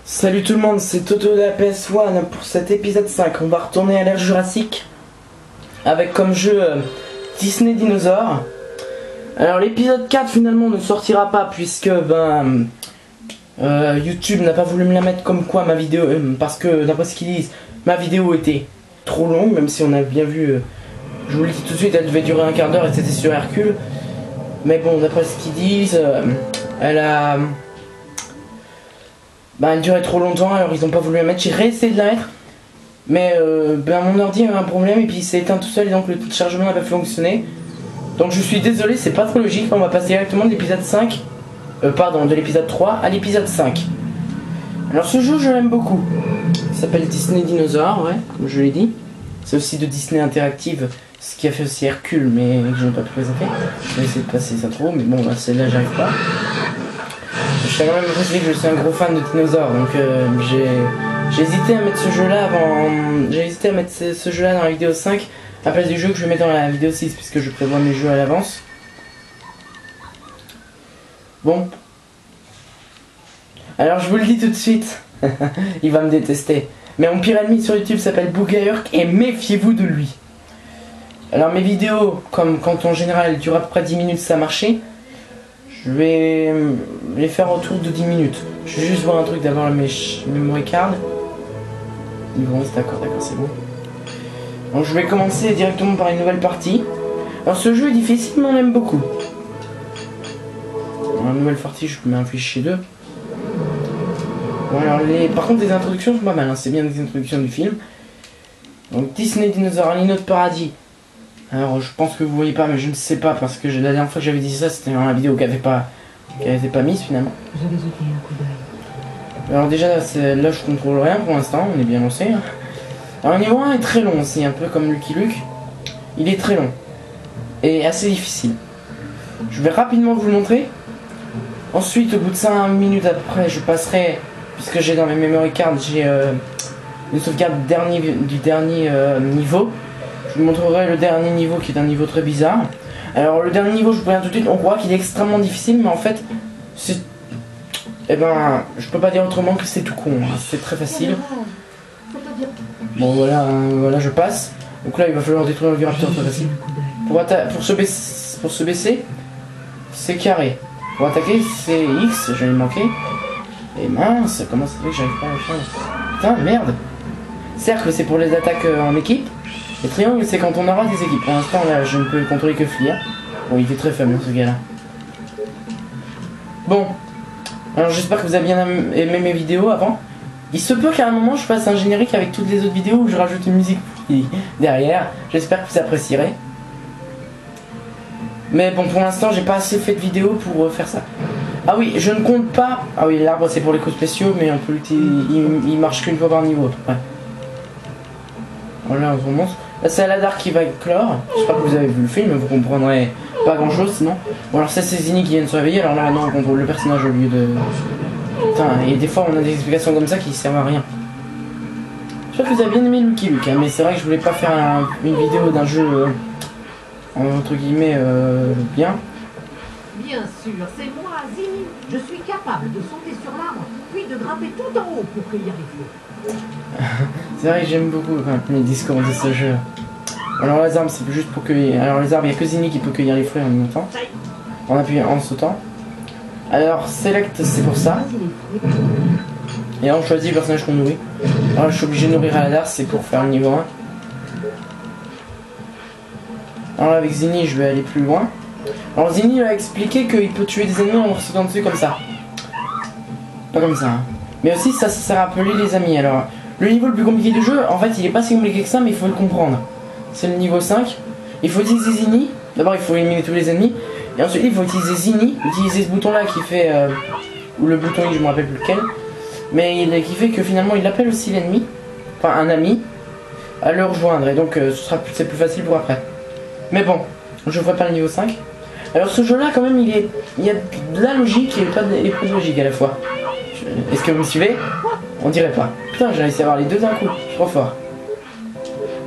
Salut tout le monde, c'est Toto de la PS1 pour cet épisode 5. On va retourner à l'ère Jurassique avec comme jeu Disney Dinosaures. Alors l'épisode 4 finalement ne sortira pas puisque YouTube n'a pas voulu me la mettre comme quoi ma vidéo, parce que d'après ce qu'ils disent, ma vidéo était trop longue, même si on a bien vu, je vous le dis tout de suite, elle devait durer un quart d'heure et c'était sur Hercule. Mais bon, d'après ce qu'ils disent, elle durait trop longtemps, alors ils ont pas voulu la mettre. J'ai réessayé de la mettre, mais mon ordi avait un problème et puis il s'est éteint tout seul et donc le chargement n'a pas fonctionné. Donc je suis désolé, c'est pas trop logique. On va passer directement de l'épisode 5, de l'épisode 3 à l'épisode 5. Alors ce jeu je l'aime beaucoup. Il s'appelle Disney Dinosaures, ouais, comme je l'ai dit. C'est aussi de Disney Interactive, ce qui a fait aussi Hercule, mais que je n'ai pas pu présenter. Je vais essayer de passer ça trop, mais bon, là celle-là j'arrive pas. Je tiens quand même à préciser que je suis un gros fan de dinosaures, donc j'ai hésité à mettre ce jeu-là dans la vidéo 5 à la place du jeu que je vais mettre dans la vidéo 6 puisque je prévois mes jeux à l'avance. Bon. Alors je vous le dis tout de suite, il va me détester. Mais mon pire ennemi sur YouTube s'appelle Bougaurk et méfiez-vous de lui. Alors mes vidéos, comme quand en général elles durent à peu près 10 minutes ça a marché, je vais les faire autour de 10 minutes. Je vais juste voir un truc d'avoir mes memory card. Bon, c'est d'accord, c'est bon. Donc je vais commencer directement par une nouvelle partie. Alors ce jeu est difficile mais on l'aime beaucoup. Dans la nouvelle partie je mets un fichier 2. Bon, alors par contre les introductions sont pas mal, hein. C'est bien des introductions du film. Donc Disney Dinosaures, l'îlot de paradis. Alors je pense que vous voyez pas, mais je ne sais pas parce que la dernière fois que j'avais dit ça c'était dans la vidéo qui n'avait pas mise finalement. Je vais jeter un coup d'œil. Alors déjà là je contrôle rien pour l'instant, on est bien lancé. Hein. Alors le niveau 1 est très long aussi, un peu comme Lucky Luke. Il est très long et assez difficile. Je vais rapidement vous le montrer. Ensuite au bout de 5 minutes après je passerai, puisque j'ai dans mes memory cards, j'ai une sauvegarde du dernier niveau. Je vous montrerai le dernier niveau qui est un niveau très bizarre. Alors le dernier niveau, je vous préviens tout de suite, on croit qu'il est extrêmement difficile, mais en fait, c'est... je peux pas dire autrement que c'est tout con, hein. C'est très facile. Bon voilà, voilà, je passe. Donc là, il va falloir détruire le Viraptor très facile. Pour se baisser, c'est carré. Pour attaquer, c'est X, j'en ai manqué. Et mince, comment ça fait que j'arrive pas à le faire? Putain, merde. Cercle, c'est pour les attaques en équipe. Et triangle, c'est quand on aura des équipes. Pour l'instant, là, je ne peux contrôler que Flia. Bon, il était très faible, ce gars-là. Bon. Alors, j'espère que vous avez bien aimé mes vidéos avant. Il se peut qu'à un moment, je fasse un générique avec toutes les autres vidéos où je rajoute une musique derrière. J'espère que vous apprécierez. Mais bon, pour l'instant, j'ai pas assez fait de vidéos pour faire ça. Ah oui, je ne compte pas... Ah oui, l'arbre, c'est pour les coups spéciaux, mais on peut il marche qu'une fois par niveau. Ouais. Voilà, on commence. Là, c'est Aladar qui va clore. J'espère que vous avez vu le film, vous comprendrez pas grand chose sinon. Bon, alors ça, c'est Zinni qui vient de se réveiller. Alors là, non, on contrôle le personnage au lieu de. Putain, et des fois, on a des explications comme ça qui servent à rien. J'espère que vous avez bien aimé Lucky Luke, hein, mais c'est vrai que je voulais pas faire une vidéo d'un jeu entre guillemets bien. Bien sûr, c'est moi, Zinni. Je suis capable de sauter sur l'arbre, puis de grimper tout en haut pour cueillir les fruits. C'est vrai que j'aime beaucoup les discours de ce jeu. Alors les arbres c'est juste pour cueillir. Alors les arbres il n'y a que Zinni qui peut cueillir les fruits en même temps. En appuyant en sautant. Alors select c'est pour ça. Et là on choisit le personnage qu'on nourrit. Alors je suis obligé de nourrir Aladar, c'est pour faire le niveau 1. Alors avec Zinni je vais aller plus loin. Alors Zinni a expliqué qu'il peut tuer des ennemis en leur sautant dessus comme ça. Pas comme ça. Hein. Mais aussi ça sert à appeler les amis. Alors le niveau le plus compliqué du jeu, en fait il est pas si compliqué que ça mais il faut le comprendre. C'est le niveau 5. Il faut utiliser Zinni. D'abord il faut éliminer tous les ennemis. Et ensuite il faut utiliser Zinni. Utiliser ce bouton là qui fait... ou le bouton I, je me rappelle plus lequel. Mais qui fait que finalement il appelle aussi l'ennemi. Enfin un ami. À le rejoindre. Et donc c'est plus facile pour après. Mais bon, je ferai pas le niveau 5. Alors ce jeu là quand même il y a de la logique et pas de logique à la fois. Est-ce que vous me suivez? On dirait pas. Putain, j'ai réussi à avoir les deux d'un coup. Je suis trop fort.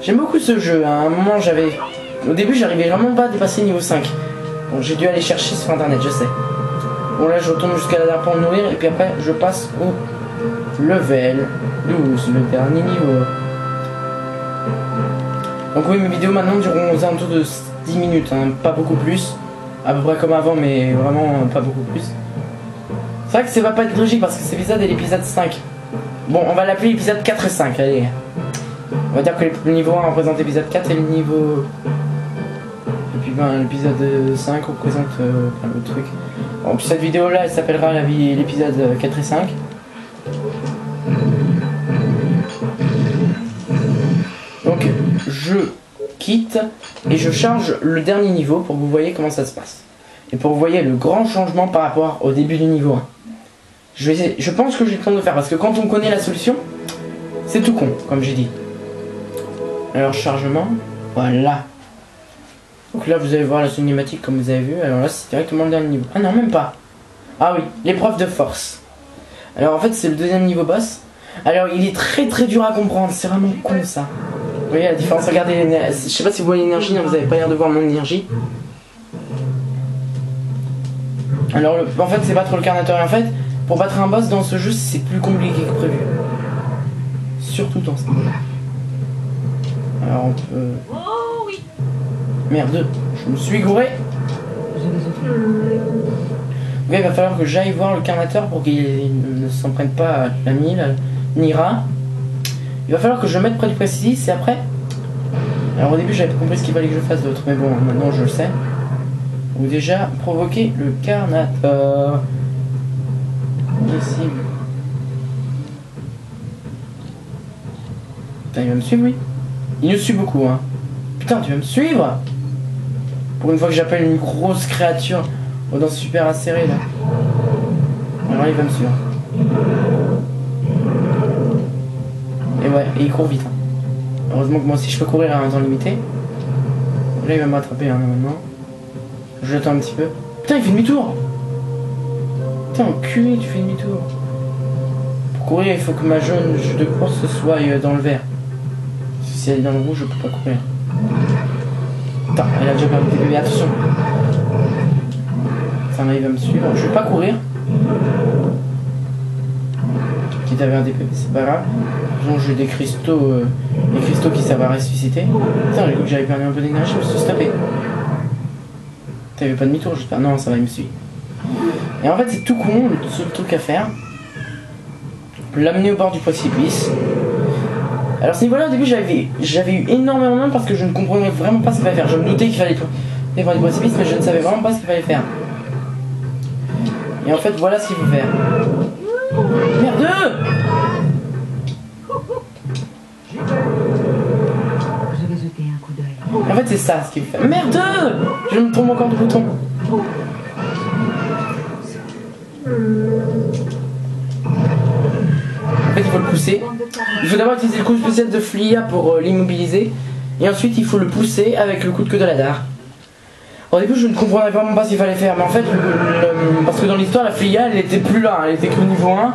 J'aime beaucoup ce jeu. À un moment, au début, j'arrivais vraiment pas à dépasser niveau 5. Donc j'ai dû aller chercher sur internet, je sais. Bon, là, je retourne jusqu'à la dernière pour me nourrir. Et puis après, je passe au Level 12, le dernier niveau. Donc oui, mes vidéos maintenant dureront aux alentours de 10 minutes, hein, pas beaucoup plus. À peu près comme avant, mais vraiment pas beaucoup plus. C'est vrai que ça va pas être logique parce que cet épisode est l'épisode 5. Bon, on va l'appeler l'épisode 4 et 5, allez. On va dire que le niveau 1 représente l'épisode 4 et le niveau... Et puis ben, l'épisode 5 représente plein d'autres trucs. Bon, puis cette vidéo là, elle s'appellera l'épisode 4 et 5. Donc, je quitte et je charge le dernier niveau pour que vous voyez comment ça se passe. Et pour que vous voyez le grand changement par rapport au début du niveau 1. Je pense que j'ai le temps de le faire parce que quand on connaît la solution, c'est tout con, comme j'ai dit. Alors, chargement, voilà. Donc là, vous allez voir la cinématique comme vous avez vu. Alors là, c'est directement le dernier niveau. Ah non, même pas. Ah oui, l'épreuve de force. Alors en fait, c'est le deuxième niveau boss. Alors, il est très très dur à comprendre. C'est vraiment con ça. Vous voyez la différence, regardez, je sais pas si vous voyez l'énergie, vous avez pas l'air de voir mon énergie. Alors en fait c'est battre le carnateur et en fait pour battre un boss dans ce jeu c'est plus compliqué que prévu. Surtout dans ce niveau-là. Alors on peut... Oh oui. Merde, je me suis gouré. Il va falloir que j'aille voir le carnateur pour qu'il ne s'en prenne pas à la Nira. Il va falloir que je mette près du précipice et après... Alors au début j'avais pas compris ce qu'il fallait que je fasse d'autre, mais bon maintenant je le sais. Ou déjà provoquer le carnateur. Ici. Putain il va me suivre lui. Il nous suit beaucoup hein. Putain tu vas me suivre. Pour une fois que j'appelle une grosse créature aux dents super acérées là. Alors il va me suivre. Et ouais, et il court vite. Hein. Heureusement que moi aussi je peux courir à un temps limité. Là il va me rattraper hein, maintenant. Je l'attends un petit peu. Putain il fait demi-tour. Putain enculé tu fais demi-tour. Pour courir il faut que ma jaune de course soit dans le vert. Si elle est dans le rouge je peux pas courir. Putain elle a déjà perdu des bébés, attention. Putain là il va me suivre. Je vais pas courir. Quitte à avoir des bébés c'est pas grave. Donc j'ai des cristaux qui servent à ressusciter. Putain j'ai cru que j'avais perdu un peu d'énergie, je me suis stoppé. T'avais pas demi-tour j'espère. Non ça va il me suit. Et en fait c'est tout con le seul truc à faire. L'amener au bord du précipice. Alors ce niveau là au début j'avais eu énormément de mal parce que je ne comprenais vraiment pas ce qu'il fallait faire. Je me doutais qu'il fallait aller voir du précipice mais je ne savais vraiment pas ce qu'il fallait faire. Et en fait voilà ce qu'il faut faire. Merde! Je vais jeter un coup d'œil. En fait c'est ça ce qu'il faut faire. Merde! Je me trompe encore de bouton. En fait il faut le pousser. Il faut d'abord utiliser le coup spécial de Flia pour l'immobiliser. Et ensuite il faut le pousser avec le coup de queue de la dard. Au début je ne comprenais vraiment pas ce qu'il fallait faire. Mais en fait parce que dans l'histoire la Flia elle était plus là. Elle était que au niveau 1.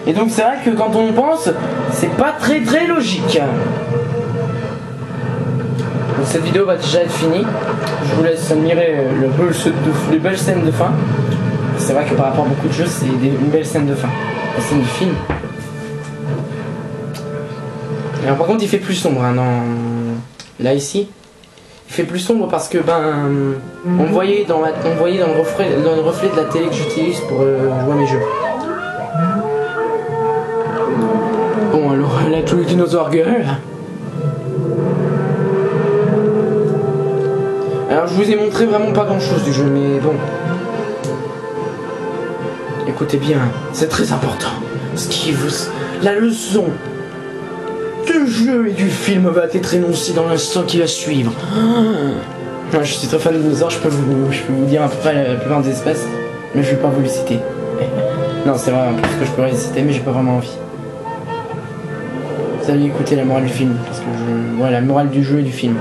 Et donc c'est vrai que quand on y pense, c'est pas très logique. Donc cette vidéo va déjà être finie. Je vous laisse admirer les belles scènes de fin. C'est vrai que par rapport à beaucoup de jeux, c'est une belle scène de fin. La scène du film. Alors par contre il fait plus sombre hein, là ici. Il fait plus sombre parce que on voyait dans le reflet de la télé que j'utilise pour jouer à mes jeux. Bon alors là tous les dinosaures gueulent. Alors je vous ai montré vraiment pas grand chose du jeu mais bon. Écoutez bien, c'est très important. La leçon du jeu et du film va être énoncée dans l'instant qui va suivre. Je suis très fan de dinosaures, je peux vous dire à peu près la plupart des espèces, mais je vais pas vous les citer. Non c'est vrai en plus que je pourrais les citer mais j'ai pas vraiment envie. Vous allez écouter la morale du film, parce que la morale du jeu et du film.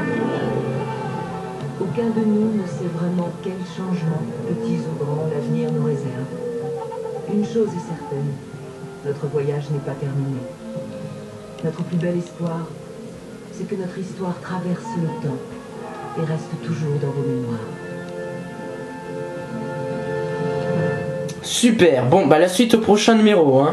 Aucun de nous ne sait vraiment quel changement, petits ou grands, l'avenir nous réserve. Une chose est certaine, notre voyage n'est pas terminé. Notre plus bel espoir, c'est que notre histoire traverse le temps et reste toujours dans vos mémoires. Super, bon bah la suite au prochain numéro hein.